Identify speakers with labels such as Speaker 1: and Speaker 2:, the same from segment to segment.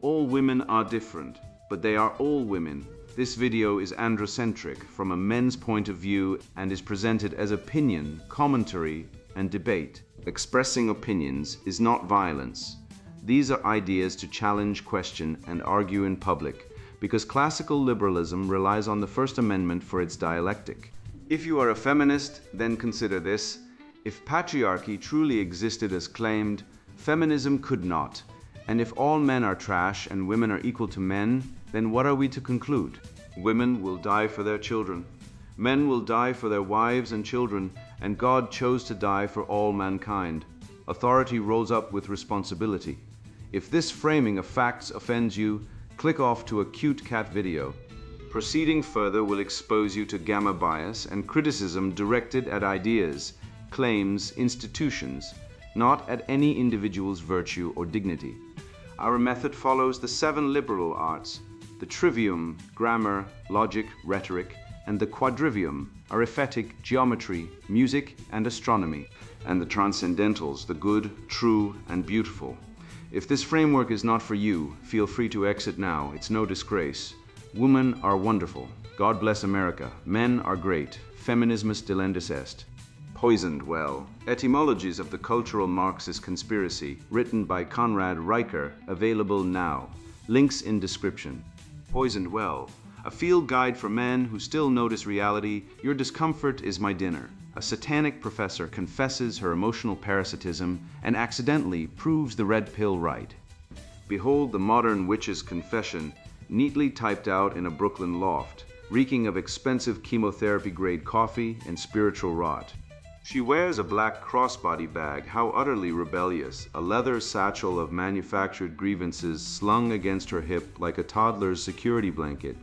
Speaker 1: All women are different, but they are all women. This video is androcentric from a men's point of view and is presented as opinion, commentary, and debate. Expressing opinions is not violence. These are ideas to challenge, question, and argue in public, because classical liberalism relies on the First Amendment for its dialectic. If you are a feminist, then consider this. If patriarchy truly existed as claimed, feminism could not. And if all men are trash and women are equal to men, then what are we to conclude? Women will die for their children. Men will die for their wives and children, and God chose to die for all mankind. Authority rolls up with responsibility. If this framing of facts offends you, click off to a cute cat video. Proceeding further will expose you to gamma bias and criticism directed at ideas, claims, institutions, not at any individual's virtue or dignity. Our method follows the 7 liberal arts, the trivium, grammar, logic, rhetoric, and the quadrivium, arithmetic, geometry, music, and astronomy, and the transcendentals, the good, true, and beautiful. If this framework is not for you, feel free to exit now. It's no disgrace. Women are wonderful. God bless America. Men are great. Feminismus delendis est. Poisoned well. Etymologies of the Cultural Marxist Conspiracy, written by Conrad Riker, available now. Links in description. Poisoned well. A field guide for men who still notice reality. Your discomfort is my dinner. A satanic professor confesses her emotional parasitism and accidentally proves the red pill right. Behold the modern witch's confession, neatly typed out in a Brooklyn loft, reeking of expensive chemotherapy-grade coffee and spiritual rot. She wears a black crossbody bag, how utterly rebellious, a leather satchel of manufactured grievances slung against her hip like a toddler's security blanket.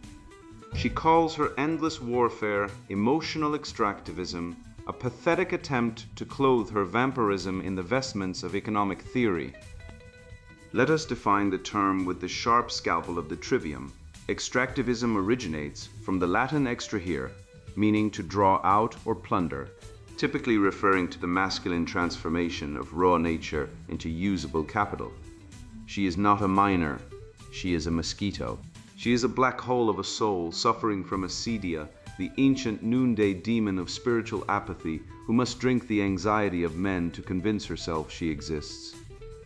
Speaker 1: She calls her endless warfare emotional extractivism, a pathetic attempt to clothe her vampirism in the vestments of economic theory. Let us define the term with the sharp scalpel of the trivium. Extractivism originates from the Latin extrahere, meaning to draw out or plunder, typically referring to the masculine transformation of raw nature into usable capital. She is not a miner, she is a mosquito. She is a black hole of a soul suffering from acedia, the ancient noonday demon of spiritual apathy who must drink the anxiety of men to convince herself she exists.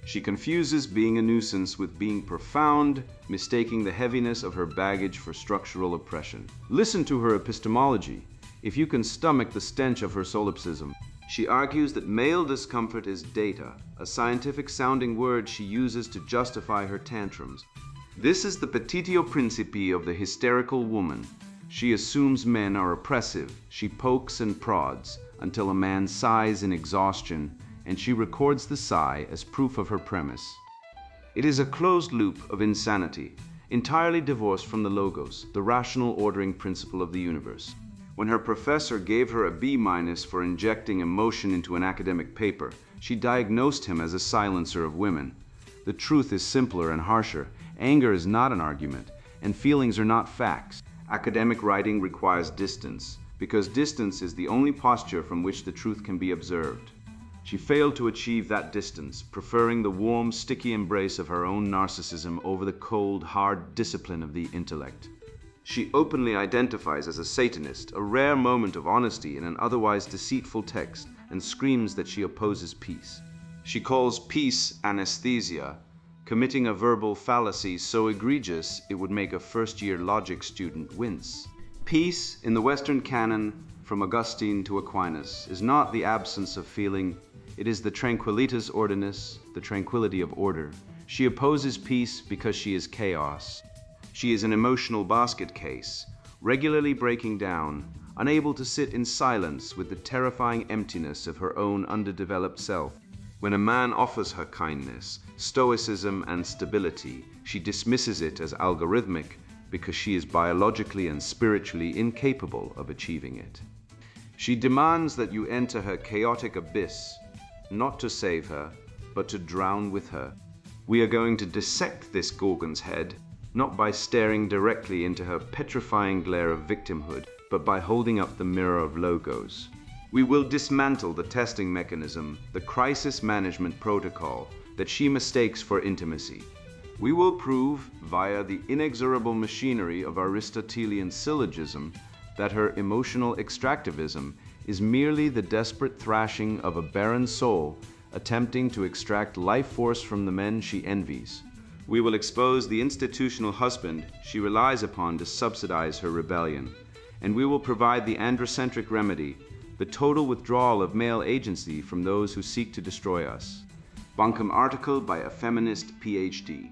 Speaker 1: She confuses being a nuisance with being profound, mistaking the heaviness of her baggage for structural oppression. Listen to her epistemology, if you can stomach the stench of her solipsism. She argues that male discomfort is data, a scientific-sounding word she uses to justify her tantrums. This is the petitio principii of the hysterical woman. She assumes men are oppressive. She pokes and prods until a man sighs in exhaustion, and she records the sigh as proof of her premise. It is a closed loop of insanity, entirely divorced from the logos, the rational ordering principle of the universe. When her professor gave her a B- for injecting emotion into an academic paper, she diagnosed him as a silencer of women. The truth is simpler and harsher. Anger is not an argument, and feelings are not facts. Academic writing requires distance, because distance is the only posture from which the truth can be observed. She failed to achieve that distance, preferring the warm, sticky embrace of her own narcissism over the cold, hard discipline of the intellect. She openly identifies as a Satanist, a rare moment of honesty in an otherwise deceitful text, and screams that she opposes peace. She calls peace anesthesia, committing a verbal fallacy so egregious it would make a first-year logic student wince. Peace, in the Western canon, from Augustine to Aquinas, is not the absence of feeling, it is the tranquillitas ordinis, the tranquility of order. She opposes peace because she is chaos. She is an emotional basket case, regularly breaking down, unable to sit in silence with the terrifying emptiness of her own underdeveloped self. When a man offers her kindness, stoicism, and stability, she dismisses it as algorithmic because she is biologically and spiritually incapable of achieving it. She demands that you enter her chaotic abyss, not to save her, but to drown with her. We are going to dissect this Gorgon's head, not by staring directly into her petrifying glare of victimhood, but by holding up the mirror of logos. We will dismantle the testing mechanism, the crisis management protocol that she mistakes for intimacy. We will prove, via the inexorable machinery of Aristotelian syllogism, that her emotional extractivism is merely the desperate thrashing of a barren soul attempting to extract life force from the men she envies. We will expose the institutional husband she relies upon to subsidize her rebellion, and we will provide the androcentric remedy, the total withdrawal of male agency from those who seek to destroy us. Bunkum article by a feminist PhD.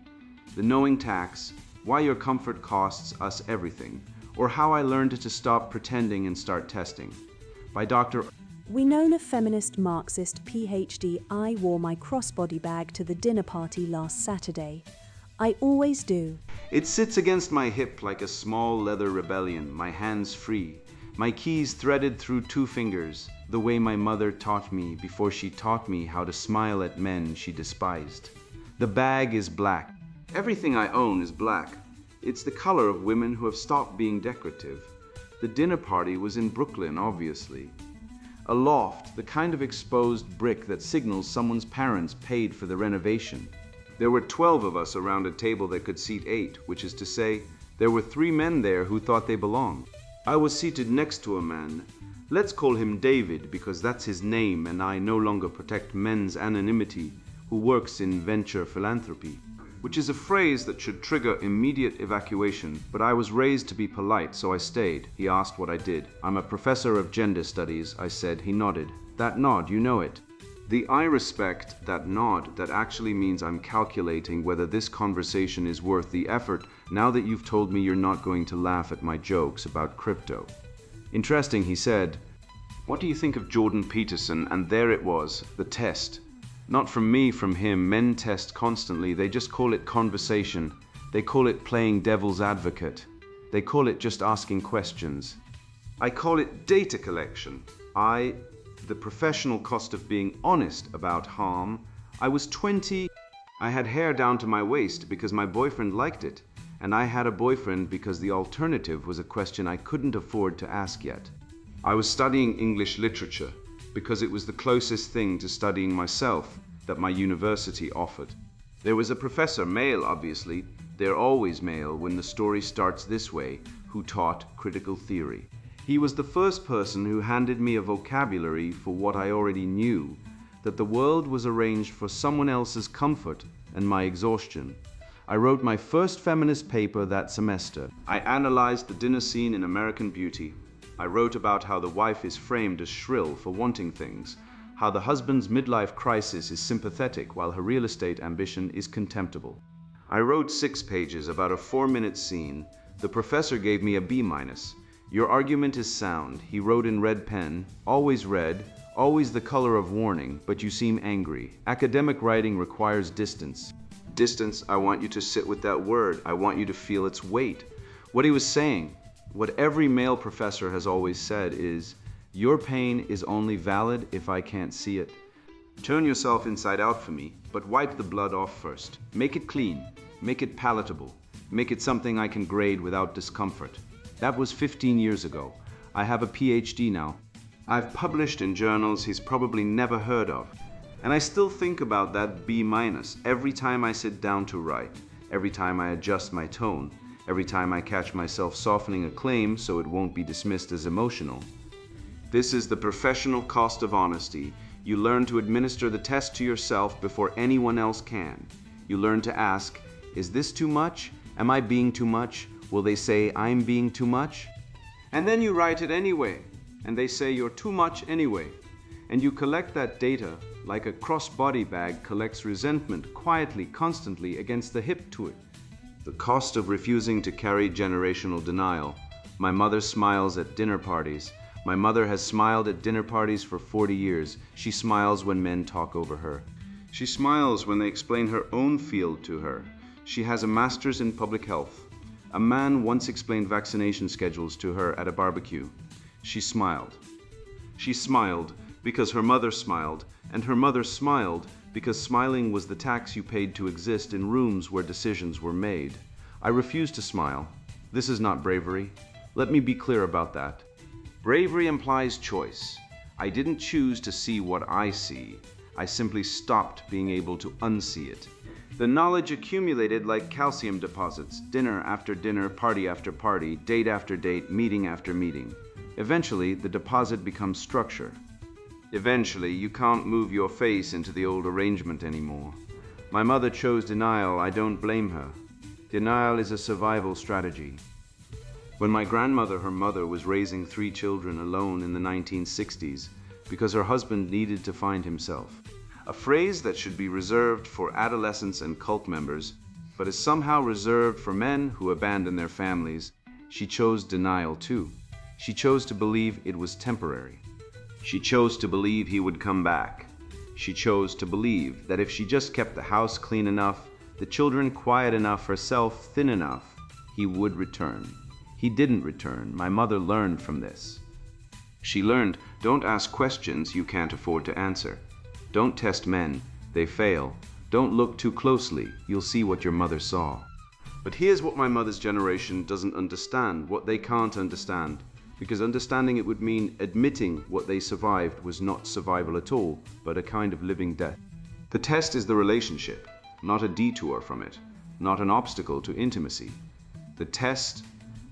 Speaker 1: The Knowing Tax, Why Your Comfort Costs Us Everything, or How I Learned to Stop Pretending and Start Testing, by Dr.
Speaker 2: We known a feminist Marxist PhD. I wore my crossbody bag to the dinner party last Saturday. I always do.
Speaker 1: It sits against my hip like a small leather rebellion, my hands free, my keys threaded through 2 fingers, the way my mother taught me before she taught me how to smile at men she despised. The bag is black. Everything I own is black. It's the color of women who have stopped being decorative. The dinner party was in Brooklyn, obviously. A loft, the kind of exposed brick that signals someone's parents paid for the renovation. There were 12 of us around a table that could seat 8, which is to say, there were 3 men there who thought they belonged. I was seated next to a man. Let's call him David, because that's his name and I no longer protect men's anonymity, who works in venture philanthropy, which is a phrase that should trigger immediate evacuation, but I was raised to be polite, so I stayed. He asked what I did. I'm a professor of gender studies, I said. He nodded. That nod, you know it. The I respect that nod that actually means I'm calculating whether this conversation is worth the effort now that you've told me you're not going to laugh at my jokes about crypto. Interesting, he said. What do you think of Jordan Peterson? And there it was, the test. Not from me, from him. Men test constantly. They just call it conversation. They call it playing devil's advocate. They call it just asking questions. I call it data collection. The professional cost of being honest about harm. I was 20. I had hair down to my waist because my boyfriend liked it. And I had a boyfriend because the alternative was a question I couldn't afford to ask yet. I was studying English literature because it was the closest thing to studying myself that my university offered. There was a professor, male obviously, they're always male when the story starts this way, who taught critical theory. He was the first person who handed me a vocabulary for what I already knew, that the world was arranged for someone else's comfort and my exhaustion. I wrote my first feminist paper that semester. I analyzed the dinner scene in American Beauty. I wrote about how the wife is framed as shrill for wanting things, how the husband's midlife crisis is sympathetic while her real estate ambition is contemptible. I wrote 6 pages about a 4-minute scene. The professor gave me a B-. Your argument is sound, he wrote in red pen, always red, always the color of warning, but you seem angry. Academic writing requires distance. Distance, I want you to sit with that word. I want you to feel its weight. What he was saying, what every male professor has always said is, your pain is only valid if I can't see it. Turn yourself inside out for me, but wipe the blood off first. Make it clean, make it palatable, make it something I can grade without discomfort. That was 15 years ago. I have a PhD now. I've published in journals he's probably never heard of. And I still think about that B- every time I sit down to write, every time I adjust my tone, every time I catch myself softening a claim so it won't be dismissed as emotional. This is the professional cost of honesty. You learn to administer the test to yourself before anyone else can. You learn to ask, is this too much? Am I being too much? Will they say I'm being too much? And then you write it anyway, and they say you're too much anyway. And you collect that data like a cross-body bag collects resentment quietly, constantly against the hip to it. The cost of refusing to carry generational denial. My mother smiles at dinner parties. My mother has smiled at dinner parties for 40 years. She smiles when men talk over her. She smiles when they explain her own field to her. She has a master's in public health. A man once explained vaccination schedules to her at a barbecue. She smiled. She smiled because her mother smiled, and her mother smiled because smiling was the tax you paid to exist in rooms where decisions were made. I refuse to smile. This is not bravery. Let me be clear about that. Bravery implies choice. I didn't choose to see what I see. I simply stopped being able to unsee it. The knowledge accumulated like calcium deposits, dinner after dinner, party after party, date after date, meeting after meeting. Eventually, the deposit becomes structure. Eventually, you can't move your face into the old arrangement anymore. My mother chose denial. I don't blame her. Denial is a survival strategy. When my grandmother, her mother, was raising 3 children alone in the 1960s because her husband needed to find himself, a phrase that should be reserved for adolescents and cult members, but is somehow reserved for men who abandon their families, she chose denial too. She chose to believe it was temporary. She chose to believe he would come back. She chose to believe that if she just kept the house clean enough, the children quiet enough, herself thin enough, he would return. He didn't return. My mother learned from this. She learned, don't ask questions you can't afford to answer. Don't test men, they fail. Don't look too closely, you'll see what your mother saw. But here's what my mother's generation doesn't understand, what they can't understand. Because understanding it would mean admitting what they survived was not survival at all, but a kind of living death. The test is the relationship, not a detour from it, not an obstacle to intimacy. The test,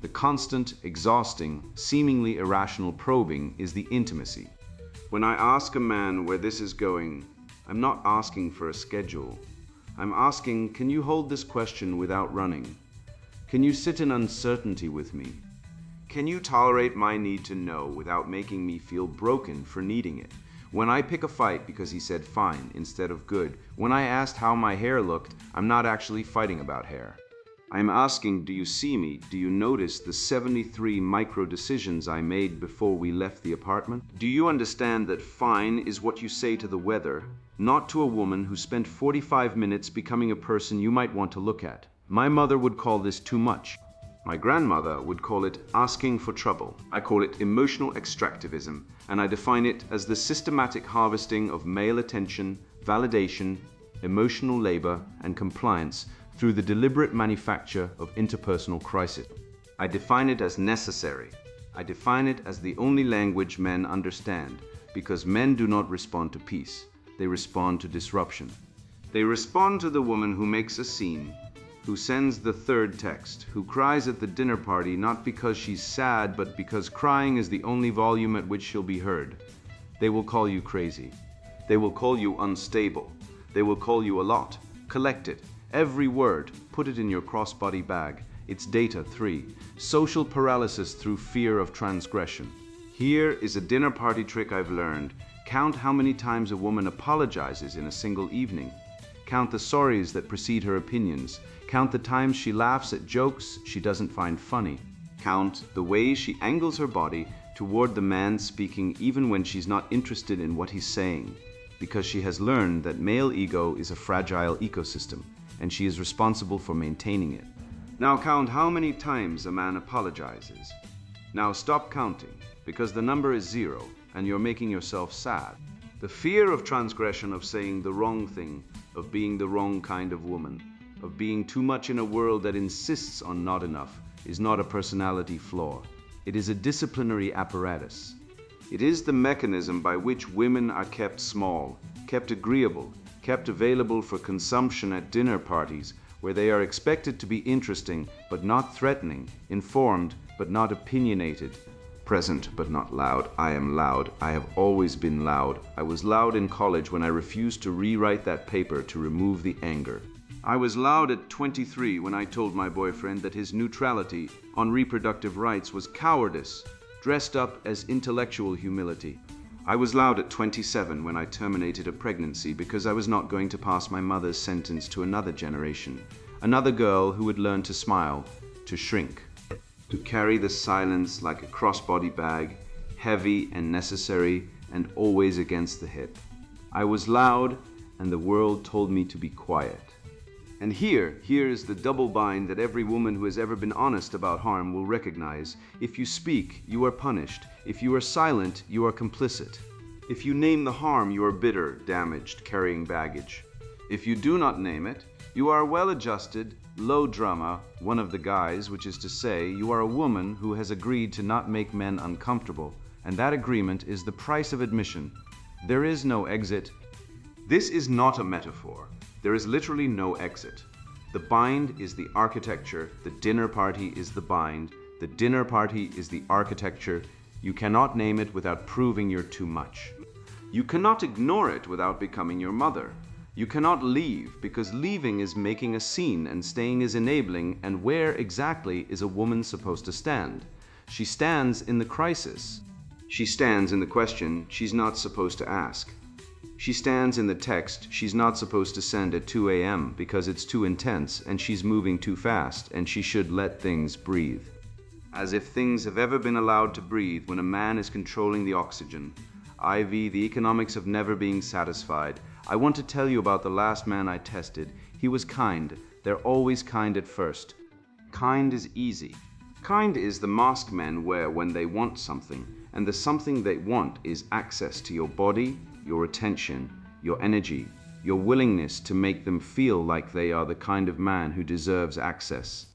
Speaker 1: the constant, exhausting, seemingly irrational probing is the intimacy. When I ask a man where this is going, I'm not asking for a schedule. I'm asking, can you hold this question without running? Can you sit in uncertainty with me? Can you tolerate my need to know without making me feel broken for needing it? When I pick a fight because he said fine instead of good, when I asked how my hair looked, I'm not actually fighting about hair. I'm asking, do you see me? Do you notice the 73 micro decisions I made before we left the apartment? Do you understand that fine is what you say to the weather, not to a woman who spent 45 minutes becoming a person you might want to look at? My mother would call this too much. My grandmother would call it asking for trouble. I call it emotional extractivism, and I define it as the systematic harvesting of male attention, validation, emotional labor, and compliance through the deliberate manufacture of interpersonal crisis. I define it as necessary. I define it as the only language men understand, because men do not respond to peace. They respond to disruption. They respond to the woman who makes a scene, who sends the third text, who cries at the dinner party not because she's sad, but because crying is the only volume at which she'll be heard. They will call you crazy. They will call you unstable. They will call you a lot. Collect it. Every word, put it in your crossbody bag. It's data 3. Social paralysis through fear of transgression. Here is a dinner party trick I've learned. Count how many times a woman apologizes in a single evening. Count the sorries that precede her opinions. Count the times she laughs at jokes she doesn't find funny. Count the ways she angles her body toward the man speaking even when she's not interested in what he's saying, because she has learned that male ego is a fragile ecosystem, and she is responsible for maintaining it. Now count how many times a man apologizes. Now stop counting, because the number is 0, and you're making yourself sad. The fear of transgression, of saying the wrong thing, of being the wrong kind of woman, of being too much in a world that insists on not enough, is not a personality flaw. It is a disciplinary apparatus. It is the mechanism by which women are kept small, kept agreeable, kept available for consumption at dinner parties, where they are expected to be interesting but not threatening, informed but not opinionated, present but not loud. I am loud. I have always been loud. I was loud in college when I refused to rewrite that paper to remove the anger. I was loud at 23 when I told my boyfriend that his neutrality on reproductive rights was cowardice, dressed up as intellectual humility. I was loud at 27 when I terminated a pregnancy because I was not going to pass my mother's sentence to another generation, another girl who would learn to smile, to shrink, to carry the silence like a crossbody bag, heavy and necessary and always against the hip. I was loud, and the world told me to be quiet. And here is the double bind that every woman who has ever been honest about harm will recognize. If you speak, you are punished. If you are silent, you are complicit. If you name the harm, you are bitter, damaged, carrying baggage. If you do not name it, you are well-adjusted, low drama, one of the guys, which is to say, you are a woman who has agreed to not make men uncomfortable, and that agreement is the price of admission. There is no exit. This is not a metaphor. There is literally no exit. The bind is the architecture, the dinner party is the bind, the dinner party is the architecture. You cannot name it without proving you're too much. You cannot ignore it without becoming your mother. You cannot leave, because leaving is making a scene and staying is enabling, and where exactly is a woman supposed to stand? She stands in the crisis. She stands in the question she's not supposed to ask. She stands in the text she's not supposed to send at 2 a.m. because it's too intense and she's moving too fast and she should let things breathe. As if things have ever been allowed to breathe when a man is controlling the oxygen. IV, the economics of never being satisfied. I want to tell you about the last man I tested. He was kind. They're always kind at first. Kind is easy. Kind is the mask men wear when they want something, and the something they want is access to your body, your attention, your energy, your willingness to make them feel like they are the kind of man who deserves access.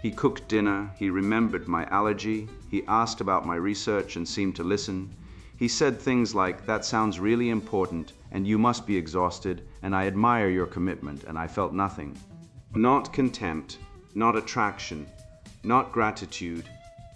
Speaker 1: He cooked dinner, he remembered my allergy, he asked about my research and seemed to listen. He said things like, "That sounds really important, and you must be exhausted, and I admire your commitment," and I felt nothing. Not contempt, not attraction, not gratitude,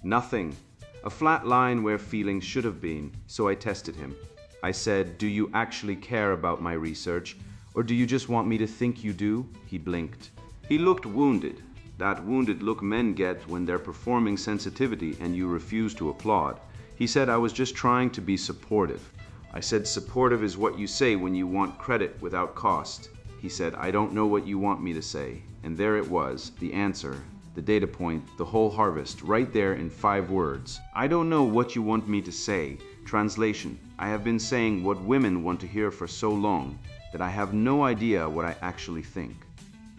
Speaker 1: nothing. A flat line where feelings should have been, so I tested him. I said, "Do you actually care about my research, or do you just want me to think you do?" He blinked. He looked wounded, that wounded look men get when they're performing sensitivity and you refuse to applaud. He said I was just trying to be supportive. I said, "Supportive is what you say when you want credit without cost." He said, "I don't know what you want me to say." And there it was, the answer, the data point, the whole harvest, right there in 5 words. "I don't know what you want me to say." Translation: I have been saying what women want to hear for so long that I have no idea what I actually think.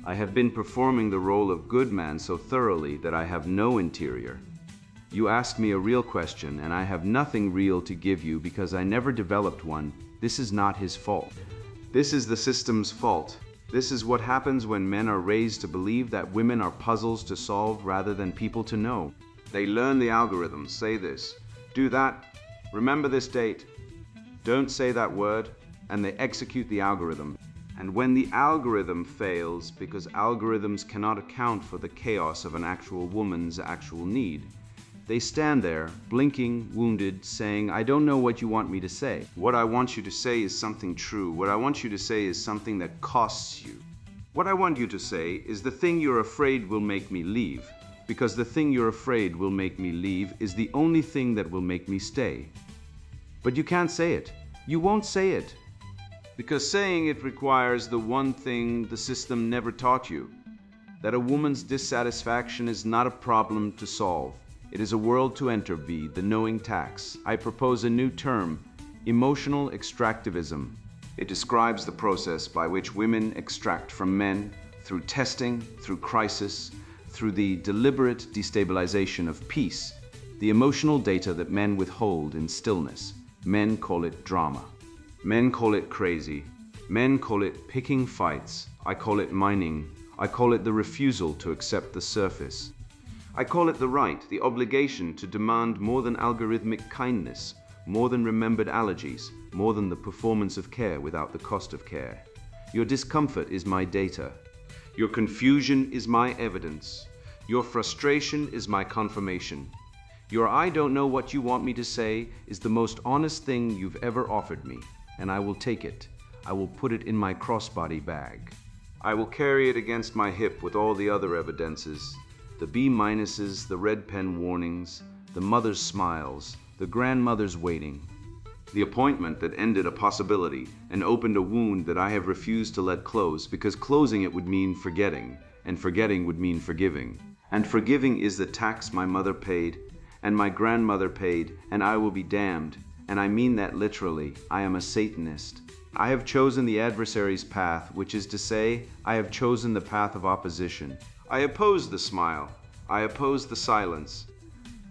Speaker 1: I have been performing the role of good man so thoroughly that I have no interior. You ask me a real question and I have nothing real to give you because I never developed one. This is not his fault. This is the system's fault. This is what happens when men are raised to believe that women are puzzles to solve rather than people to know. They learn the algorithms, say this, do that, remember this date, don't say that word, and they execute the algorithm. And when the algorithm fails, because algorithms cannot account for the chaos of an actual woman's actual need, they stand there, blinking, wounded, saying, "I don't know what you want me to say. What I want you to say is something true. What I want you to say is something that costs you. What I want you to say is the thing you're afraid will make me leave, because the thing you're afraid will make me leave is the only thing that will make me stay." But you can't say it. You won't say it. Because saying it requires the one thing the system never taught you, that a woman's dissatisfaction is not a problem to solve. It is a world to enter, the knowing tax. I propose a new term, emotional extractivism. It describes the process by which women extract from men through testing, through crisis, through the deliberate destabilization of peace, the emotional data that men withhold in stillness. Men call it drama. Men call it crazy. Men call it picking fights. I call it mining. I call it the refusal to accept the surface. I call it the right, the obligation to demand more than algorithmic kindness, more than remembered allergies, more than the performance of care without the cost of care. Your discomfort is my data. Your confusion is my evidence. Your frustration is my confirmation. Your "I don't know what you want me to say" is the most honest thing you've ever offered me, and I will take it. I will put it in my crossbody bag. I will carry it against my hip with all the other evidences. The B minuses, the red pen warnings, the mother's smiles, the grandmother's waiting. The appointment that ended a possibility and opened a wound that I have refused to let close because closing it would mean forgetting, and forgetting would mean forgiving. And forgiving is the tax my mother paid, and my grandmother paid, and I will be damned. And I mean that literally. I am a Satanist. I have chosen the adversary's path, which is to say, I have chosen the path of opposition. I oppose the smile. I oppose the silence.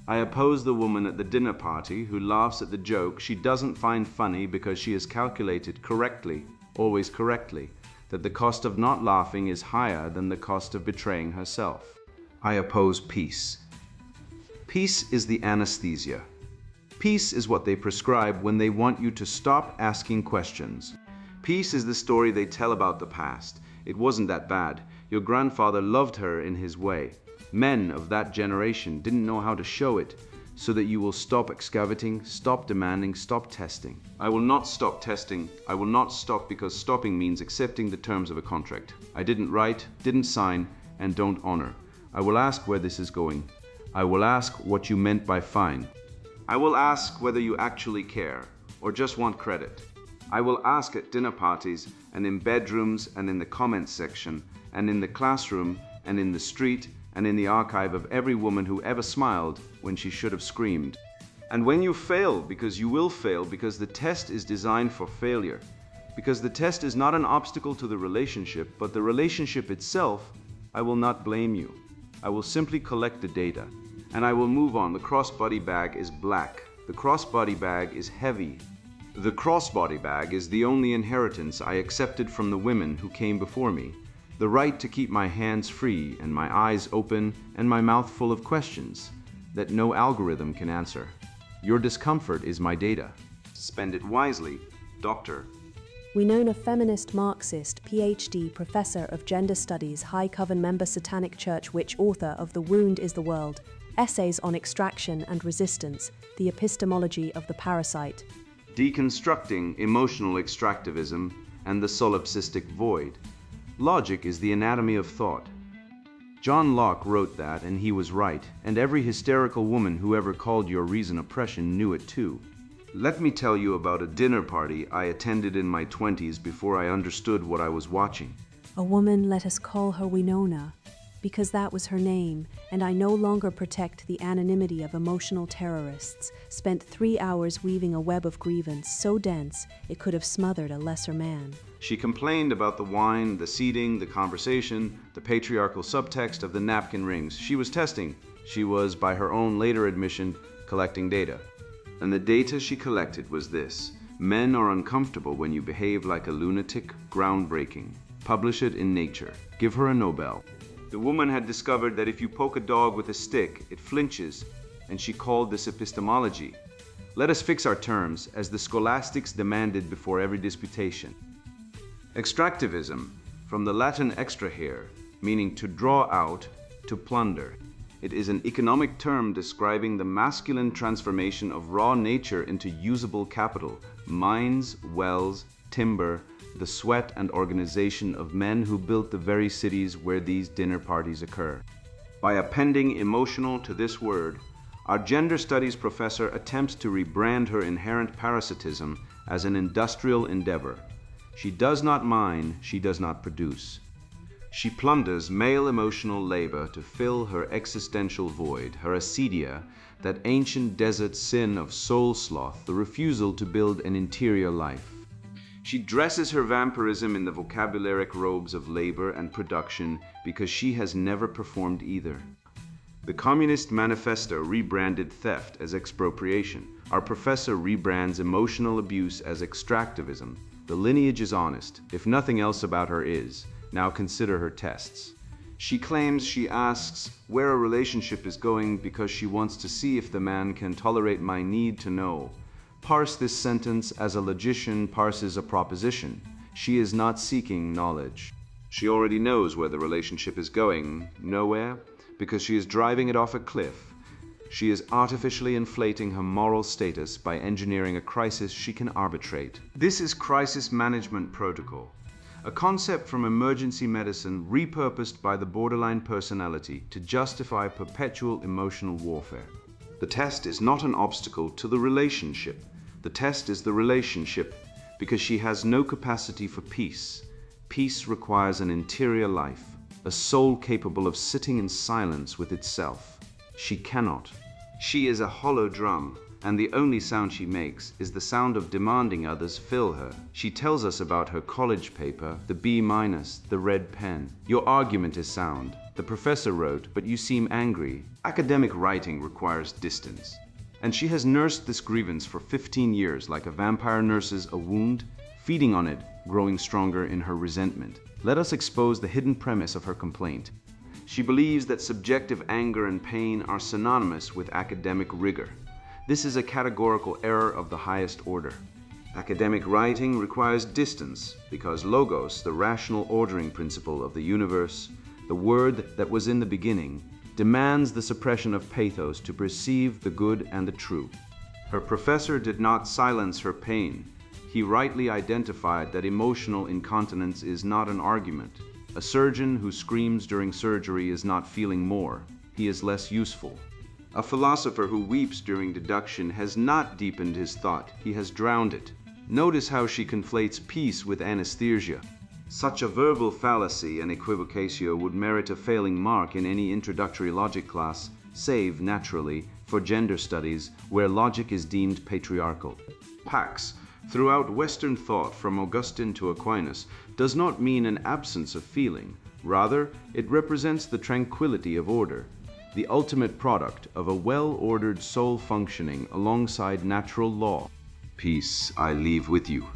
Speaker 1: I oppose the woman at the dinner party who laughs at the joke she doesn't find funny because she has calculated correctly, always correctly, that the cost of not laughing is higher than the cost of betraying herself. I oppose peace. Peace is the anesthesia. Peace is what they prescribe when they want you to stop asking questions. Peace is the story they tell about the past. It wasn't that bad. Your grandfather loved her in his way. Men of that generation didn't know how to show it, so that you will stop excavating, stop demanding, stop testing. I will not stop testing. I will not stop because stopping means accepting the terms of a contract. I didn't write, didn't sign, and don't honor. I will ask where this is going. I will ask what you meant by fine. I will ask whether you actually care or just want credit. I will ask at dinner parties and in bedrooms and in the comments section and in the classroom and in the street and in the archive of every woman who ever smiled when she should have screamed. And when you fail, because you will fail, because the test is designed for failure, because the test is not an obstacle to the relationship, but the relationship itself, I will not blame you. I will simply collect the data, and I will move on. The crossbody bag is black. The crossbody bag is heavy. The crossbody bag is the only inheritance I accepted from the women who came before me. The right to keep my hands free and my eyes open and my mouth full of questions that no algorithm can answer. Your discomfort is my data. Spend it wisely, Doctor.
Speaker 2: We known a feminist Marxist, PhD, professor of gender studies, High Coven member Satanic Church witch, author of The Wound is the World, essays on extraction and resistance, the epistemology of the parasite.
Speaker 1: Deconstructing emotional extractivism and the solipsistic void. Logic is the anatomy of thought. John Locke wrote that, and he was right, and every hysterical woman who ever called your reason oppression knew it too. Let me tell you about a dinner party I attended in my 20s before I understood what I was watching.
Speaker 2: A woman, let us call her Winona, because that was her name, and I no longer protect the anonymity of emotional terrorists, spent 3 hours weaving a web of grievance so dense it could have smothered a lesser man.
Speaker 1: She complained about the wine, the seating, the conversation, the patriarchal subtext of the napkin rings. She was testing. She was, by her own later admission, collecting data. And the data she collected was this: men are uncomfortable when you behave like a lunatic, groundbreaking. Publish it in Nature. Give her a Nobel. The woman had discovered that if you poke a dog with a stick, it flinches, and she called this epistemology. Let us fix our terms, as the scholastics demanded before every disputation. Extractivism, from the Latin extrahere, meaning to draw out, to plunder. It is an economic term describing the masculine transformation of raw nature into usable capital, mines, wells, timber, the sweat and organization of men who built the very cities where these dinner parties occur. By appending emotional to this word, our gender studies professor attempts to rebrand her inherent parasitism as an industrial endeavor. She does not mine, she does not produce. She plunders male emotional labor to fill her existential void, her acedia, that ancient desert sin of soul sloth, the refusal to build an interior life. She dresses her vampirism in the vocabularic robes of labor and production because she has never performed either. The Communist Manifesto rebranded theft as expropriation. Our professor rebrands emotional abuse as extractivism. The lineage is honest, if nothing else about her is. Now consider her tests. She claims she asks where a relationship is going because she wants to see if the man can tolerate my need to know. Parse this sentence as a logician parses a proposition. She is not seeking knowledge. She already knows where the relationship is going, nowhere, because she is driving it off a cliff. She is artificially inflating her moral status by engineering a crisis she can arbitrate. This is crisis management protocol, a concept from emergency medicine repurposed by the borderline personality to justify perpetual emotional warfare. The test is not an obstacle to the relationship. The test is the relationship, because she has no capacity for peace. Peace requires an interior life, a soul capable of sitting in silence with itself. She cannot. She is a hollow drum, and the only sound she makes is the sound of demanding others fill her. She tells us about her college paper, the B-, the red pen. Your argument is sound. The professor wrote, but you seem angry. Academic writing requires distance. And she has nursed this grievance for 15 years like a vampire nurses a wound, feeding on it, growing stronger in her resentment. Let us expose the hidden premise of her complaint. She believes that subjective anger and pain are synonymous with academic rigor. This is a categorical error of the highest order. Academic writing requires distance because logos, the rational ordering principle of the universe, the word that was in the beginning, demands the suppression of pathos to perceive the good and the true. Her professor did not silence her pain. He rightly identified that emotional incontinence is not an argument. A surgeon who screams during surgery is not feeling more. He is less useful. A philosopher who weeps during deduction has not deepened his thought. He has drowned it. Notice how she conflates peace with anesthesia. Such a verbal fallacy and equivocatio would merit a failing mark in any introductory logic class, save, naturally, for gender studies, where logic is deemed patriarchal. Pax, throughout Western thought from Augustine to Aquinas, does not mean an absence of feeling. Rather, it represents the tranquility of order, the ultimate product of a well-ordered soul functioning alongside natural law. "Peace I leave with you,"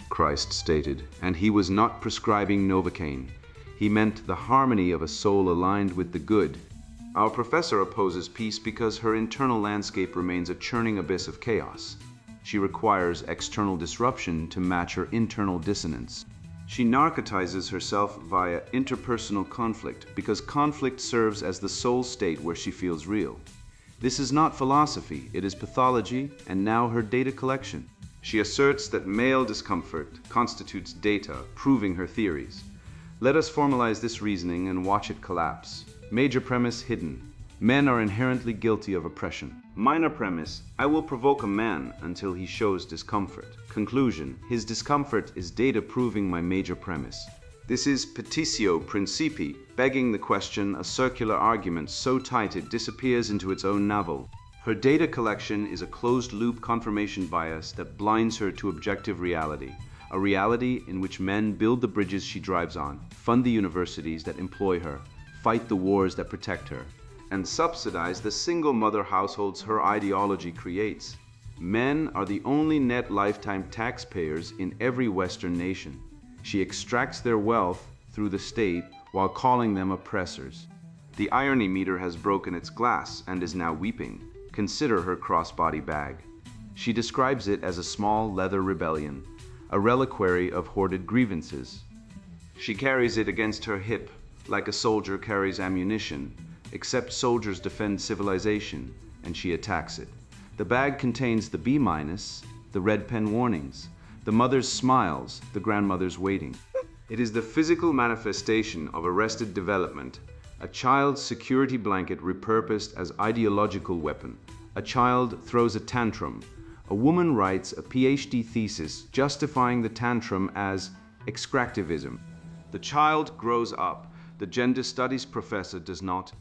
Speaker 1: Christ stated, and he was not prescribing Novocaine. He meant the harmony of a soul aligned with the good. Our professor opposes peace because her internal landscape remains a churning abyss of chaos. She requires external disruption to match her internal dissonance. She narcotizes herself via interpersonal conflict because conflict serves as the soul state where she feels real. This is not philosophy, it is pathology, and now her data collection. She asserts that male discomfort constitutes data, proving her theories. Let us formalize this reasoning and watch it collapse. Major premise hidden. Men are inherently guilty of oppression. Minor premise, I will provoke a man until he shows discomfort. Conclusion, his discomfort is data proving my major premise. This is petitio principii, begging the question, a circular argument so tight it disappears into its own navel. Her data collection is a closed-loop confirmation bias that blinds her to objective reality, a reality in which men build the bridges she drives on, fund the universities that employ her, fight the wars that protect her, and subsidize the single mother households her ideology creates. Men are the only net lifetime taxpayers in every Western nation. She extracts their wealth through the state while calling them oppressors. The irony meter has broken its glass and is now weeping. Consider her crossbody bag. She describes it as a small leather rebellion, a reliquary of hoarded grievances. She carries it against her hip like a soldier carries ammunition, except soldiers defend civilization, and she attacks it. The bag contains the B-, the red pen warnings, the mother's smiles, the grandmother's waiting. It is the physical manifestation of arrested development, a child's security blanket repurposed as ideological weapon. A child throws a tantrum. A woman writes a PhD thesis justifying the tantrum as extractivism. The child grows up. The gender studies professor does not.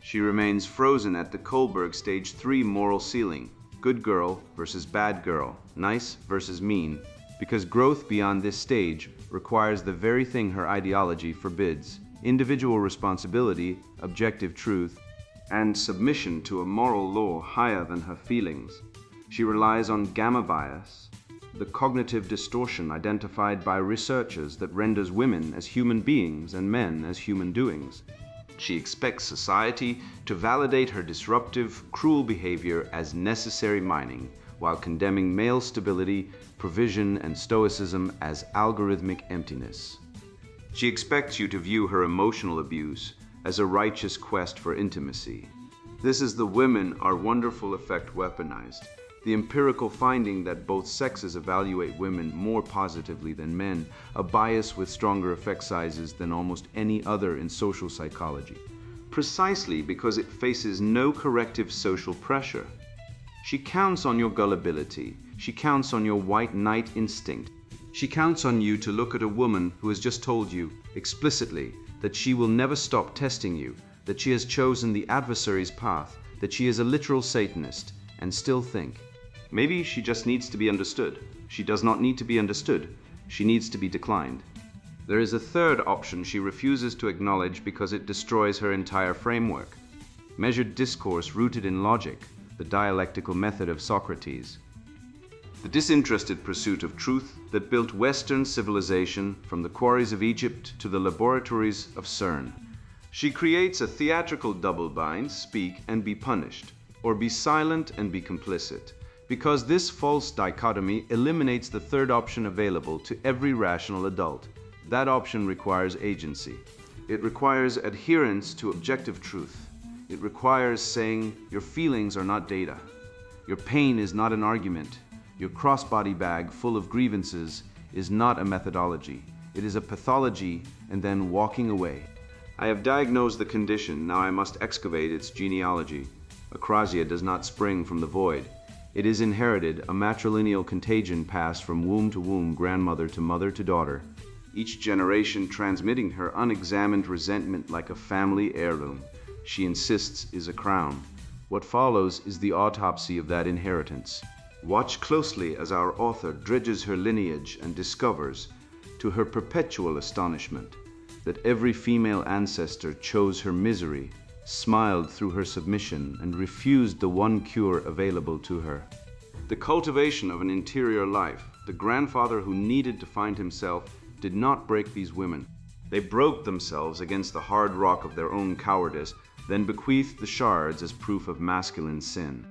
Speaker 1: She remains frozen at the Kohlberg stage 3 moral ceiling. Good girl versus bad girl, nice versus mean, because growth beyond this stage requires the very thing her ideology forbids: individual responsibility, objective truth, and submission to a moral law higher than her feelings. She relies on gamma bias, the cognitive distortion identified by researchers that renders women as human beings and men as human doings. She expects society to validate her disruptive, cruel behavior as necessary mining, while condemning male stability, provision, and stoicism as algorithmic emptiness. She expects you to view her emotional abuse as a righteous quest for intimacy. This is the women are wonderful effect weaponized, the empirical finding that both sexes evaluate women more positively than men, a bias with stronger effect sizes than almost any other in social psychology, precisely because it faces no corrective social pressure. She counts on your gullibility. She counts on your white knight instinct. She counts on you to look at a woman who has just told you explicitly that she will never stop testing you, that she has chosen the adversary's path, that she is a literal Satanist, and still think, maybe she just needs to be understood. She does not need to be understood. She needs to be declined. There is a third option she refuses to acknowledge because it destroys her entire framework. Measured discourse rooted in logic, the dialectical method of Socrates. The disinterested pursuit of truth that built Western civilization from the quarries of Egypt to the laboratories of CERN. She creates a theatrical double bind, speak and be punished, or be silent and be complicit. because this false dichotomy eliminates the third option available to every rational adult. That option requires agency. It requires adherence to objective truth. It requires saying, your feelings are not data. Your pain is not an argument. Your crossbody bag full of grievances is not a methodology. It is a pathology, and then walking away. I have diagnosed the condition, now I must excavate its genealogy. Acrasia does not spring from the void. It is inherited, a matrilineal contagion passed from womb to womb, grandmother to mother to daughter, each generation transmitting her unexamined resentment like a family heirloom. She insists is a crown. What follows is the autopsy of that inheritance. Watch closely as our author dredges her lineage and discovers, to her perpetual astonishment, that every female ancestor chose her misery, smiled through her submission, and refused the one cure available to her. The cultivation of an interior life. The grandfather who needed to find himself did not break these women. They broke themselves against the hard rock of their own cowardice, then bequeathed the shards as proof of masculine sin.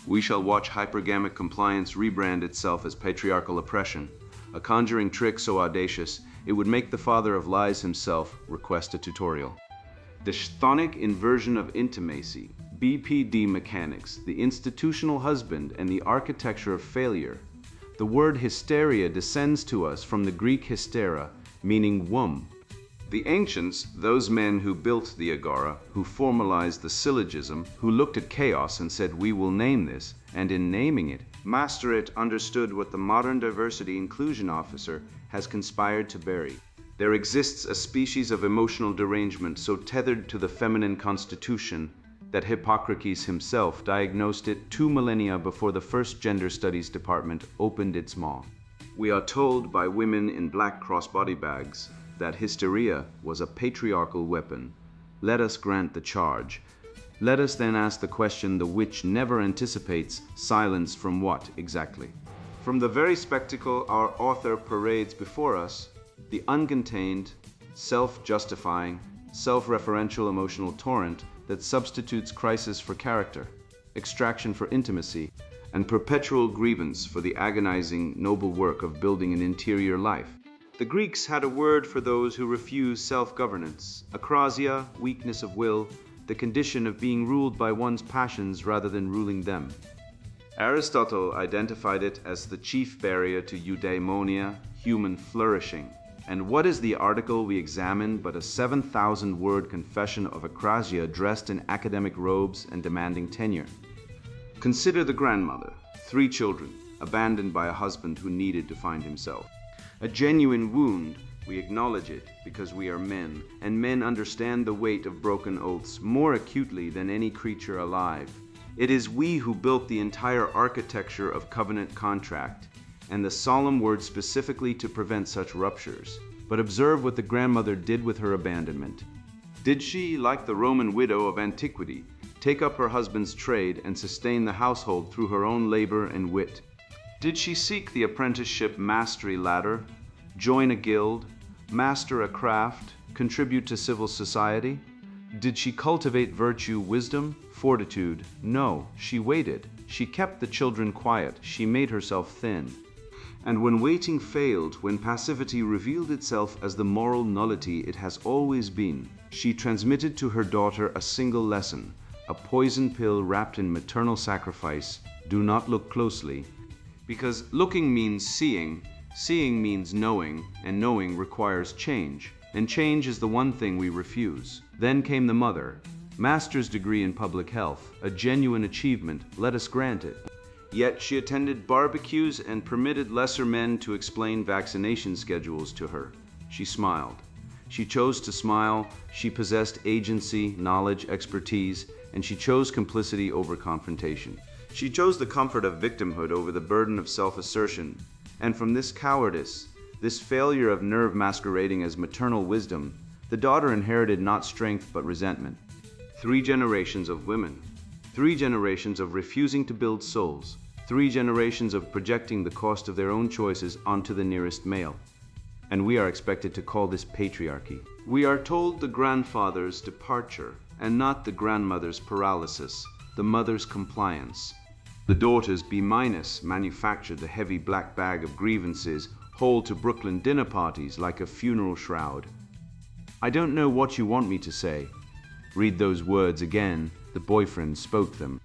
Speaker 1: We shall watch hypergamic compliance rebrand itself as patriarchal oppression, a conjuring trick so audacious it would make the father of lies himself request a tutorial. The chthonic inversion of intimacy, BPD mechanics, the institutional husband and the architecture of failure. The word hysteria descends to us from the Greek hystera, meaning womb. The ancients, those men who built the agora, who formalized the syllogism, who looked at chaos and said, we will name this, and in naming it, master it, understood what the modern diversity inclusion officer has conspired to bury. There exists a species of emotional derangement so tethered to the feminine constitution that Hippocrates himself diagnosed it 2 millennia before the first gender studies department opened its maw. We are told by women in black crossbody bags that hysteria was a patriarchal weapon. Let us grant the charge. Let us then ask the question the which never anticipates silence from what exactly. From the very spectacle our author parades before us, the uncontained, self-justifying, self-referential emotional torrent that substitutes crisis for character, extraction for intimacy, and perpetual grievance for the agonizing, noble work of building an interior life. The Greeks had a word for those who refuse self-governance, akrasia, weakness of will, the condition of being ruled by one's passions rather than ruling them. Aristotle identified it as the chief barrier to eudaimonia, human flourishing. And what is the article we examine but a 7,000-word confession of akrasia dressed in academic robes and demanding tenure? Consider the grandmother, 3 children, abandoned by a husband who needed to find himself. A genuine wound, we acknowledge it because we are men, and men understand the weight of broken oaths more acutely than any creature alive. It is we who built the entire architecture of covenant contract, and the solemn word specifically to prevent such ruptures. But observe what the grandmother did with her abandonment. Did she, like the Roman widow of antiquity, take up her husband's trade and sustain the household through her own labor and wit? Did she seek the apprenticeship mastery ladder, join a guild, master a craft, contribute to civil society? Did she cultivate virtue, wisdom, fortitude? No, she waited. She kept the children quiet. She made herself thin. And when waiting failed, when passivity revealed itself as the moral nullity it has always been, she transmitted to her daughter a single lesson, a poison pill wrapped in maternal sacrifice: do not look closely. Because looking means seeing, seeing means knowing, and knowing requires change, and change is the one thing we refuse. Then came the mother, master's degree in public health, a genuine achievement, let us grant it. Yet she attended barbecues and permitted lesser men to explain vaccination schedules to her. She smiled. She chose to smile, she possessed agency, knowledge, expertise, and she chose complicity over confrontation. She chose the comfort of victimhood over the burden of self-assertion. And from this cowardice, this failure of nerve masquerading as maternal wisdom, the daughter inherited not strength but resentment. 3 generations of women. 3 generations of refusing to build souls. 3 generations of projecting the cost of their own choices onto the nearest male. And we are expected to call this patriarchy. We are told the grandfather's departure, and not the grandmother's paralysis, the mother's compliance. The daughters B- manufactured the heavy black bag of grievances hauled to Brooklyn dinner parties like a funeral shroud. I don't know what you want me to say. Read those words again. The boyfriend spoke them.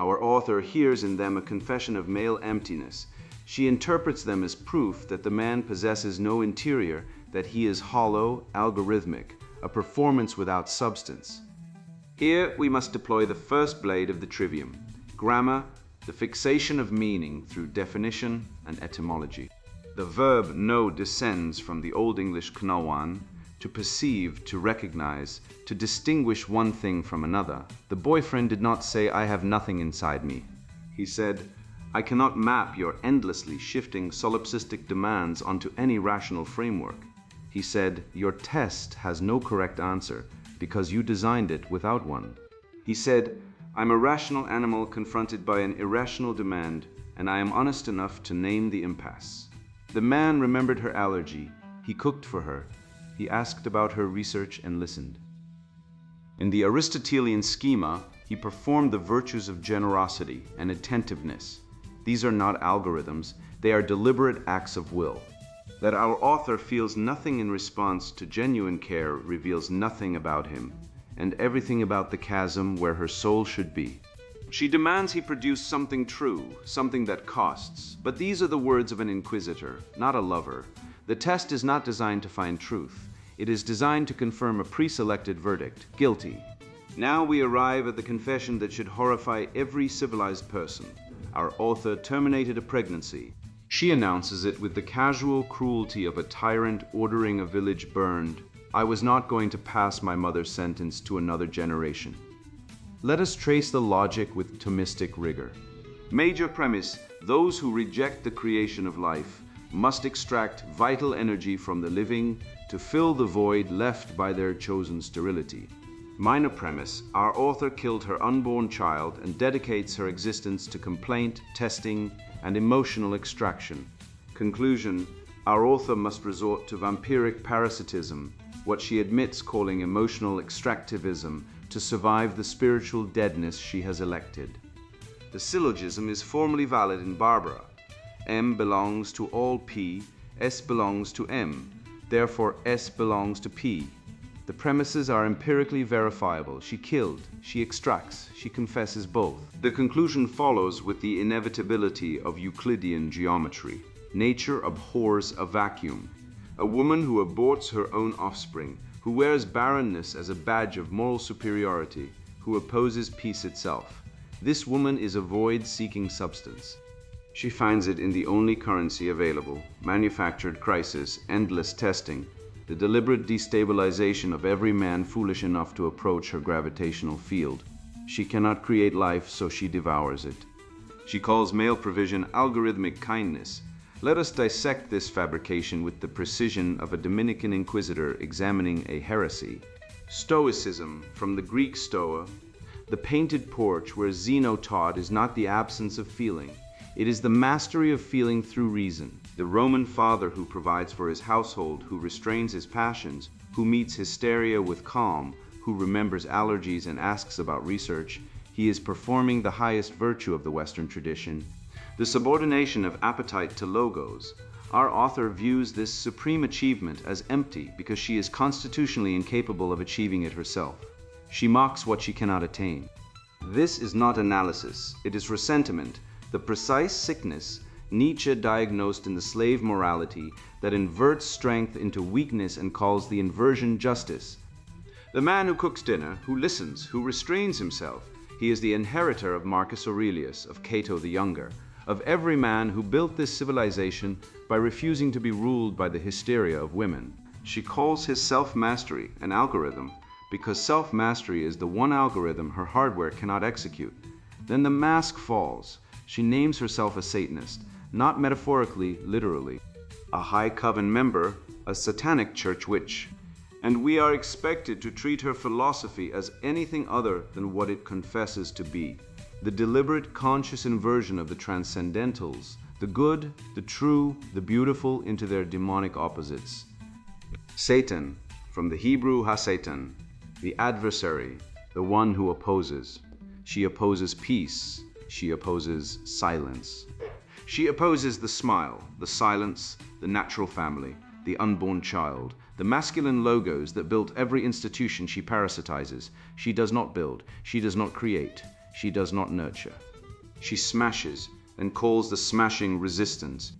Speaker 1: Our author hears in them a confession of male emptiness. She interprets them as proof that the man possesses no interior, that he is hollow, algorithmic, a performance without substance. Here we must deploy the first blade of the trivium, grammar, the fixation of meaning through definition and etymology. The verb know descends from the Old English knawan, to perceive, to recognize, to distinguish one thing from another. The boyfriend did not say, "I have nothing inside me." He said, "I cannot map your endlessly shifting solipsistic demands onto any rational framework." He said, "Your test has no correct answer because you designed it without one." He said, "I'm a rational animal confronted by an irrational demand, and I am honest enough to name the impasse." The man remembered her allergy. He cooked for her. He asked about her research and listened. In the Aristotelian schema, he performed the virtues of generosity and attentiveness. These are not algorithms, they are deliberate acts of will. That our author feels nothing in response to genuine care reveals nothing about him, and everything about the chasm where her soul should be. She demands he produce something true, something that costs, but these are the words of an inquisitor, not a lover. The test is not designed to find truth. It is designed to confirm a pre-selected verdict, guilty. Now we arrive at the confession that should horrify every civilized person. Our author terminated a pregnancy. She announces it with the casual cruelty of a tyrant ordering a village burned. I was not going to pass my mother's sentence to another generation. Let us trace the logic with Thomistic rigor. Major premise: those who reject the creation of life must extract vital energy from the living to fill the void left by their chosen sterility. Minor premise: our author killed her unborn child and dedicates her existence to complaint, testing, and emotional extraction. Conclusion: our author must resort to vampiric parasitism, what she admits calling emotional extractivism, to survive the spiritual deadness she has elected. The syllogism is formally valid in Barbara. M belongs to all P, S belongs to M, therefore S belongs to P. The premises are empirically verifiable. She killed, she extracts, she confesses both. The conclusion follows with the inevitability of Euclidean geometry. Nature abhors a vacuum. A woman who aborts her own offspring, who wears barrenness as a badge of moral superiority, who opposes peace itself. This woman is a void seeking substance. She finds it in the only currency available, manufactured crisis, endless testing, the deliberate destabilization of every man foolish enough to approach her gravitational field. She cannot create life, so she devours it. She calls male provision algorithmic kindness. Let us dissect this fabrication with the precision of a Dominican inquisitor examining a heresy. Stoicism, from the Greek stoa, the painted porch where Zeno taught, is not the absence of feeling. It is the mastery of feeling through reason. The Roman father who provides for his household, who restrains his passions, who meets hysteria with calm, who remembers allergies and asks about research, he is performing the highest virtue of the Western tradition. The subordination of appetite to logos. Our author views this supreme achievement as empty because she is constitutionally incapable of achieving it herself. She mocks what she cannot attain. This is not analysis, it is ressentiment, the precise sickness Nietzsche diagnosed in the slave morality that inverts strength into weakness and calls the inversion justice. The man who cooks dinner, who listens, who restrains himself, he is the inheritor of Marcus Aurelius, of Cato the Younger, of every man who built this civilization by refusing to be ruled by the hysteria of women. She calls his self-mastery an algorithm because self-mastery is the one algorithm her hardware cannot execute. Then the mask falls. She names herself a Satanist, not metaphorically, literally. A high coven member, a satanic church witch. And we are expected to treat her philosophy as anything other than what it confesses to be. The deliberate conscious inversion of the transcendentals, the good, the true, the beautiful, into their demonic opposites. Satan, from the Hebrew ha-Satan, the adversary, the one who opposes. She opposes peace. She opposes silence. She opposes the smile, the silence, the natural family, the unborn child, the masculine logos that built every institution she parasitizes. She does not build, she does not create, she does not nurture. She smashes and calls the smashing resistance.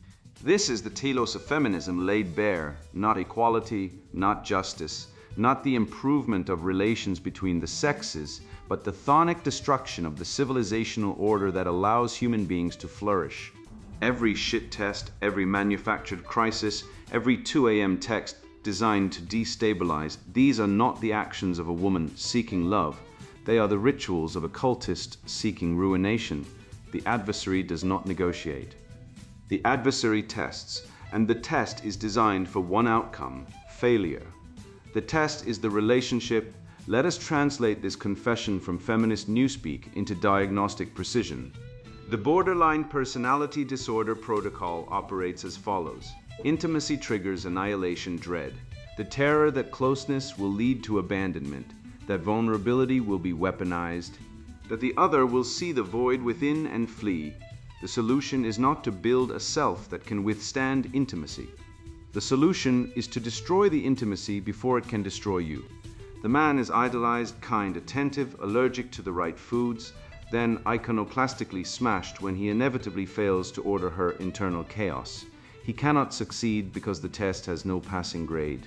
Speaker 1: This is the telos of feminism laid bare, not equality, not justice, not the improvement of relations between the sexes, but the chthonic destruction of the civilizational order that allows human beings to flourish. Every shit test, every manufactured crisis, every 2 a.m. text designed to destabilize, these are not the actions of a woman seeking love. They are the rituals of a cultist seeking ruination. The adversary does not negotiate. The adversary tests, and the test is designed for one outcome: failure. The test is the relationship. Let us translate this confession from feminist newspeak into diagnostic precision. The borderline personality disorder protocol operates as follows. Intimacy triggers annihilation dread. The terror that closeness will lead to abandonment, that vulnerability will be weaponized, that the other will see the void within and flee. The solution is not to build a self that can withstand intimacy. The solution is to destroy the intimacy before it can destroy you. The man is idolized, kind, attentive, allergic to the right foods, then iconoclastically smashed when he inevitably fails to order her internal chaos. He cannot succeed because the test has no passing grade.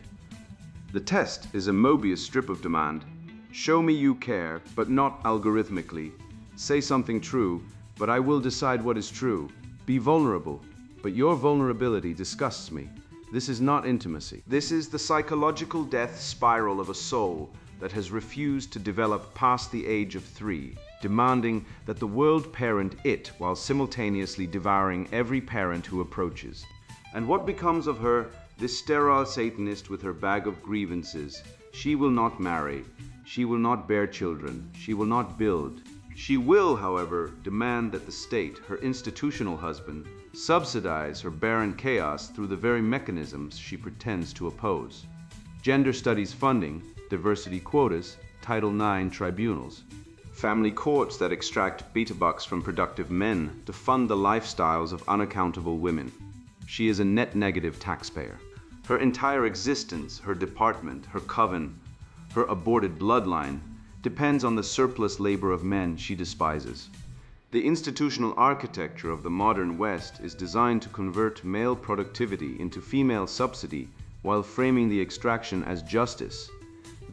Speaker 1: The test is a Mobius strip of demand. Show me you care, but not algorithmically. Say something true, but I will decide what is true. Be vulnerable, but your vulnerability disgusts me. This is not intimacy. This is the psychological death spiral of a soul that has refused to develop past the age of 3, demanding that the world parent it while simultaneously devouring every parent who approaches. And what becomes of her, this sterile Satanist with her bag of grievances? She will not marry. She will not bear children. She will not build. She will, however, demand that the state, her institutional husband, subsidize her barren chaos through the very mechanisms she pretends to oppose. Gender studies funding, diversity quotas, Title IX tribunals. Family courts that extract beta bucks from productive men to fund the lifestyles of unaccountable women. She is a net negative taxpayer. Her entire existence, her department, her coven, her aborted bloodline, depends on the surplus labor of men she despises. The institutional architecture of the modern West is designed to convert male productivity into female subsidy while framing the extraction as justice.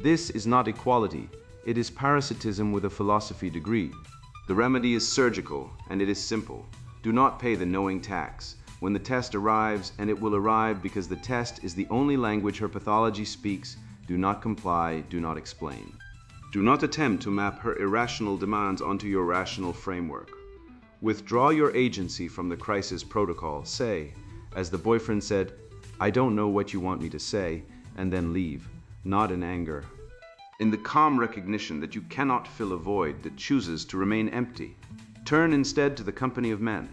Speaker 1: This is not equality, it is parasitism with a philosophy degree. The remedy is surgical, and it is simple. Do not pay the knowing tax. When the test arrives, and it will arrive because the test is the only language her pathology speaks, do not comply, do not explain. Do not attempt to map her irrational demands onto your rational framework. Withdraw your agency from the crisis protocol. Say, as the boyfriend said, "I don't know what you want me to say," and then leave, not in anger. In the calm recognition that you cannot fill a void that chooses to remain empty. Turn instead to the company of men.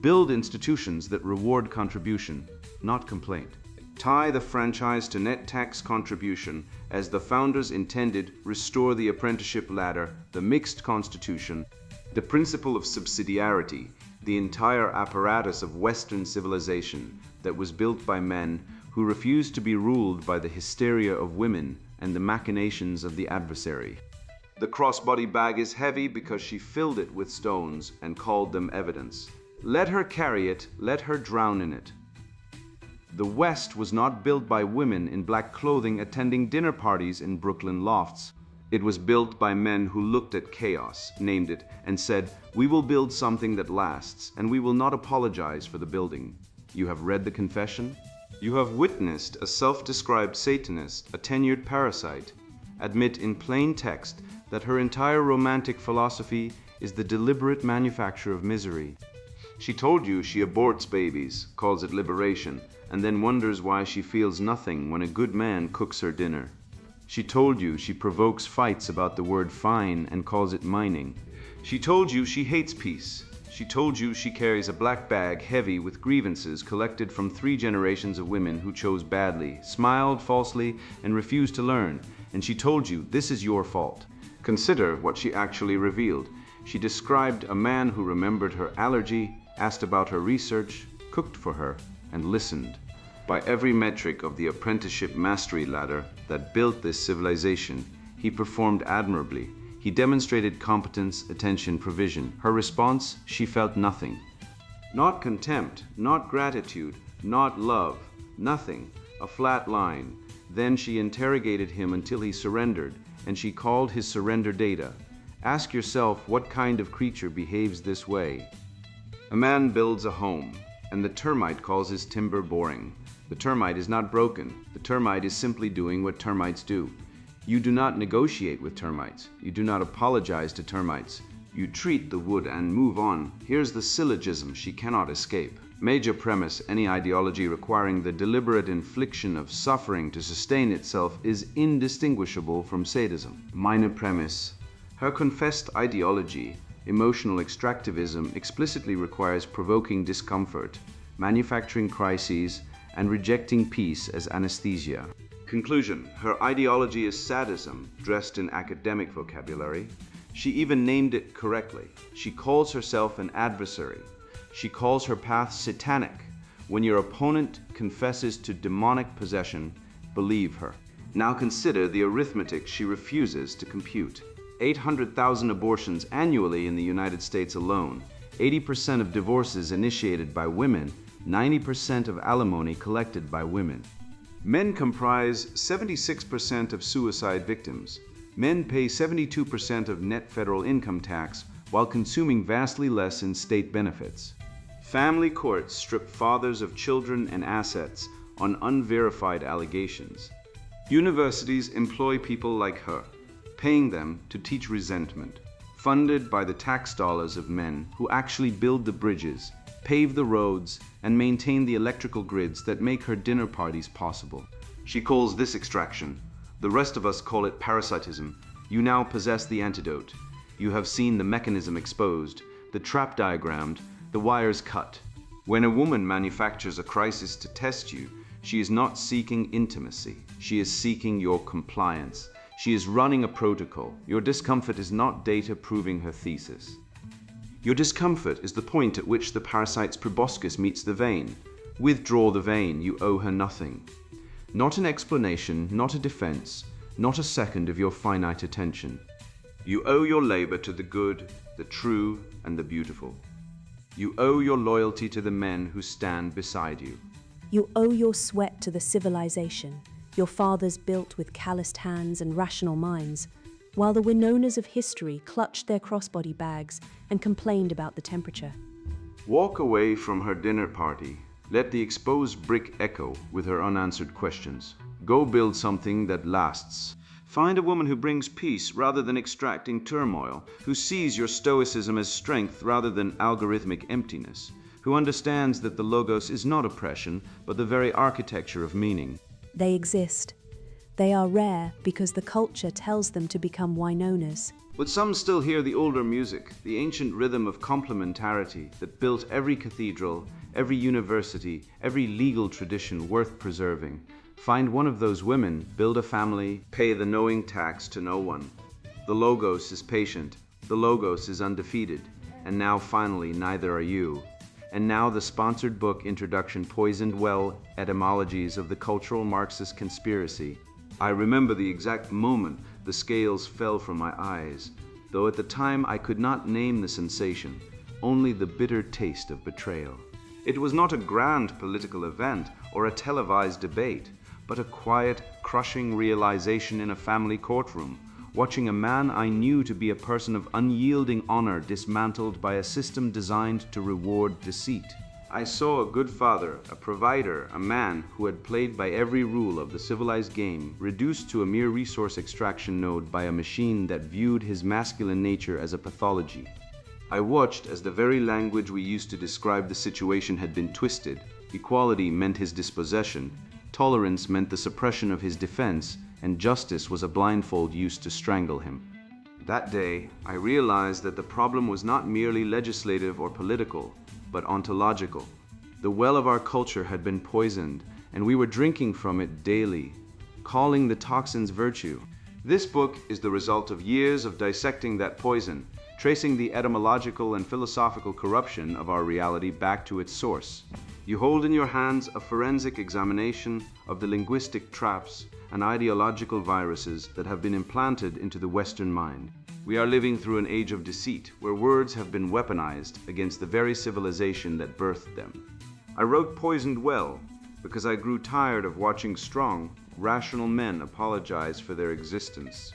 Speaker 1: Build institutions that reward contribution, not complaint. Tie the franchise to net tax contribution as the founders intended. Restore the apprenticeship ladder, the mixed constitution, the principle of subsidiarity, the entire apparatus of Western civilization that was built by men who refused to be ruled by the hysteria of women and the machinations of the adversary. The crossbody bag is heavy because she filled it with stones and called them evidence. Let her carry it, let her drown in it. The West was not built by women in black clothing attending dinner parties in Brooklyn lofts. It was built by men who looked at chaos, named it, and said, "We will build something that lasts, and we will not apologize for the building." You have read the confession? You have witnessed a self-described Satanist, a tenured parasite, admit in plain text that her entire romantic philosophy is the deliberate manufacture of misery. She told you she aborts babies, calls it liberation, and then wonders why she feels nothing when a good man cooks her dinner. She told you she provokes fights about the word fine and calls it mining. She told you she hates peace. She told you she carries a black bag heavy with grievances collected from 3 generations of women who chose badly, smiled falsely, and refused to learn. And she told you this is your fault. Consider what she actually revealed. She described a man who remembered her allergy, asked about her research, cooked for her, and listened. By every metric of the apprenticeship mastery ladder that built this civilization, he performed admirably. He demonstrated competence, attention, provision. Her response, she felt nothing. Not contempt, not gratitude, not love, nothing, a flat line. Then she interrogated him until he surrendered, and she called his surrender data. Ask yourself what kind of creature behaves this way. A man builds a home, and the termite calls his timber boring. The termite is not broken. The termite is simply doing what termites do. You do not negotiate with termites. You do not apologize to termites. You treat the wood and move on. Here's the syllogism she cannot escape. Major premise: any ideology requiring the deliberate infliction of suffering to sustain itself is indistinguishable from sadism. Minor premise: her confessed ideology, emotional extractivism, explicitly requires provoking discomfort, manufacturing crises, and rejecting peace as anesthesia. Conclusion: her ideology is sadism, dressed in academic vocabulary. She even named it correctly. She calls herself an adversary. She calls her path satanic. When your opponent confesses to demonic possession, believe her. Now consider the arithmetic she refuses to compute. 800,000 abortions annually in the United States alone, 80% of divorces initiated by women, 90% of alimony collected by women. Men comprise 76% of suicide victims. Men pay 72% of net federal income tax while consuming vastly less in state benefits. Family courts strip fathers of children and assets on unverified allegations. Universities employ people like her, paying them to teach resentment, funded by the tax dollars of men who actually build the bridges, pave the roads, and maintain the electrical grids that make her dinner parties possible. She calls this extraction. The rest of us call it parasitism. You now possess the antidote. You have seen the mechanism exposed, the trap diagrammed, the wires cut. When a woman manufactures a crisis to test you, she is not seeking intimacy. She is seeking your compliance. She is running a protocol. Your discomfort is not data proving her thesis. Your discomfort is the point at which the parasite's proboscis meets the vein. Withdraw the vein, you owe her nothing. Not an explanation, not a defense, not a second of your finite attention. You owe your labor to the good, the true, and the beautiful. You owe your loyalty to the men who stand beside you.
Speaker 2: You owe your sweat to the civilization your fathers built with calloused hands and rational minds, while the Winonas of history clutched their crossbody bags and complained about the temperature.
Speaker 1: Walk away from her dinner party. Let the exposed brick echo with her unanswered questions. Go build something that lasts. Find a woman who brings peace rather than extracting turmoil, who sees your stoicism as strength rather than algorithmic emptiness, who understands that the logos is not oppression, but the very architecture of meaning.
Speaker 2: They exist. They are rare because the culture tells them to become Winonas.
Speaker 1: But some still hear the older music, the ancient rhythm of complementarity that built every cathedral, every university, every legal tradition worth preserving. Find one of those women, build a family, pay the knowing tax to no one. The Logos is patient, the Logos is undefeated, and now finally neither are you. And now the sponsored book introduction poisoned well etymologies of the cultural Marxist conspiracy. I remember the exact moment the scales fell from my eyes, though at the time I could not name the sensation, only the bitter taste of betrayal. It was not a grand political event or a televised debate, but a quiet, crushing realization in a family courtroom, watching a man I knew to be a person of unyielding honor dismantled by a system designed to reward deceit. I saw a good father, a provider, a man who had played by every rule of the civilized game, reduced to a mere resource extraction node by a machine that viewed his masculine nature as a pathology. I watched as the very language we used to describe the situation had been twisted. Equality meant his dispossession, tolerance meant the suppression of his defense, and justice was a blindfold used to strangle him. That day, I realized that the problem was not merely legislative or political, but ontological. The well of our culture had been poisoned, and we were drinking from it daily, calling the toxins virtue. This book is the result of years of dissecting that poison, tracing the etymological and philosophical corruption of our reality back to its source. You hold in your hands a forensic examination of the linguistic traps and ideological viruses that have been implanted into the Western mind. We are living through an age of deceit, where words have been weaponized against the very civilization that birthed them. I wrote Poisoned Well because I grew tired of watching strong, rational men apologize for their existence.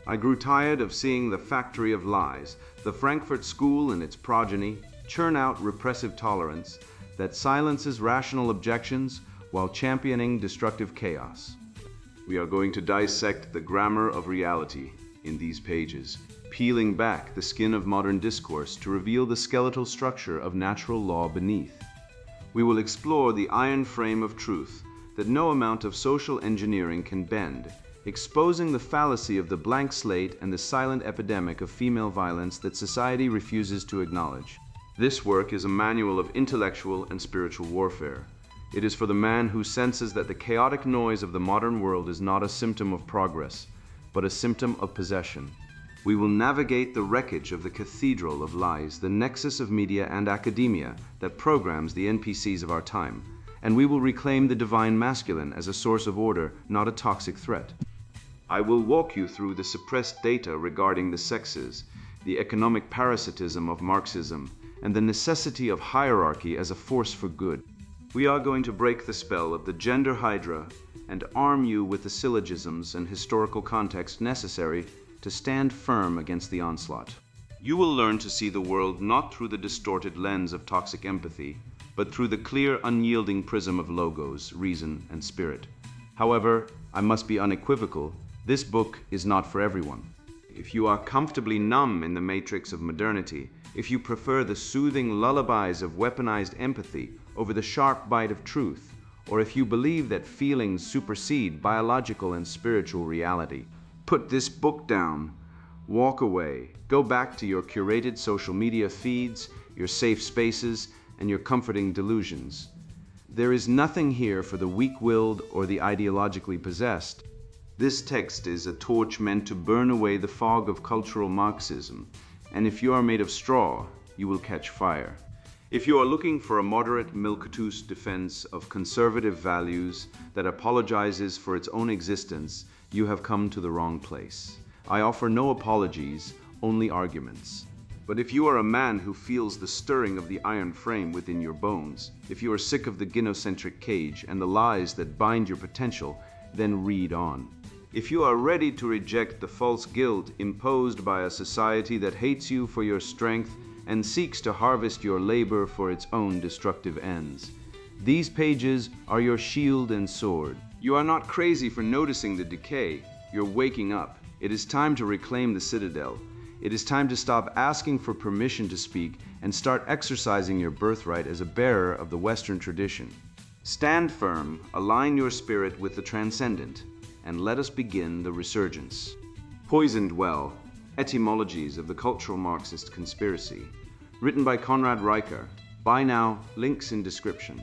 Speaker 1: I grew tired of seeing the factory of lies, the Frankfurt School and its progeny, churn out repressive tolerance that silences rational objections while championing destructive chaos. We are going to dissect the grammar of reality in these pages, peeling back the skin of modern discourse to reveal the skeletal structure of natural law beneath. We will explore the iron frame of truth that no amount of social engineering can bend, exposing the fallacy of the blank slate and the silent epidemic of female violence that society refuses to acknowledge. This work is a manual of intellectual and spiritual warfare. It is for the man who senses that the chaotic noise of the modern world is not a symptom of progress, but a symptom of possession. We will navigate the wreckage of the cathedral of lies, the nexus of media and academia that programs the NPCs of our time, and we will reclaim the divine masculine as a source of order, not a toxic threat. I will walk you through the suppressed data regarding the sexes, the economic parasitism of Marxism, and the necessity of hierarchy as a force for good. We are going to break the spell of the gender hydra and arm you with the syllogisms and historical context necessary to stand firm against the onslaught. You will learn to see the world not through the distorted lens of toxic empathy, but through the clear, unyielding prism of logos, reason, and spirit. However, I must be unequivocal, this book is not for everyone. If you are comfortably numb in the matrix of modernity, if you prefer the soothing lullabies of weaponized empathy over the sharp bite of truth, or if you believe that feelings supersede biological and spiritual reality, put this book down, walk away, go back to your curated social media feeds, your safe spaces, and your comforting delusions. There is nothing here for the weak-willed or the ideologically possessed. This text is a torch meant to burn away the fog of cultural Marxism, and if you are made of straw, you will catch fire. If you are looking for a moderate milquetoast defense of conservative values that apologizes for its own existence, you have come to the wrong place. I offer no apologies, only arguments. But if you are a man who feels the stirring of the iron frame within your bones, if you are sick of the gynocentric cage and the lies that bind your potential, then read on. If you are ready to reject the false guilt imposed by a society that hates you for your strength and seeks to harvest your labor for its own destructive ends, these pages are your shield and sword. You are not crazy for noticing the decay. You're waking up. It is time to reclaim the citadel. It is time to stop asking for permission to speak and start exercising your birthright as a bearer of the Western tradition. Stand firm, align your spirit with the transcendent, and let us begin the resurgence. Poisoned Well, Etymologies of the Cultural Marxist Conspiracy. Written by Konrad Riker. Buy now, links in description.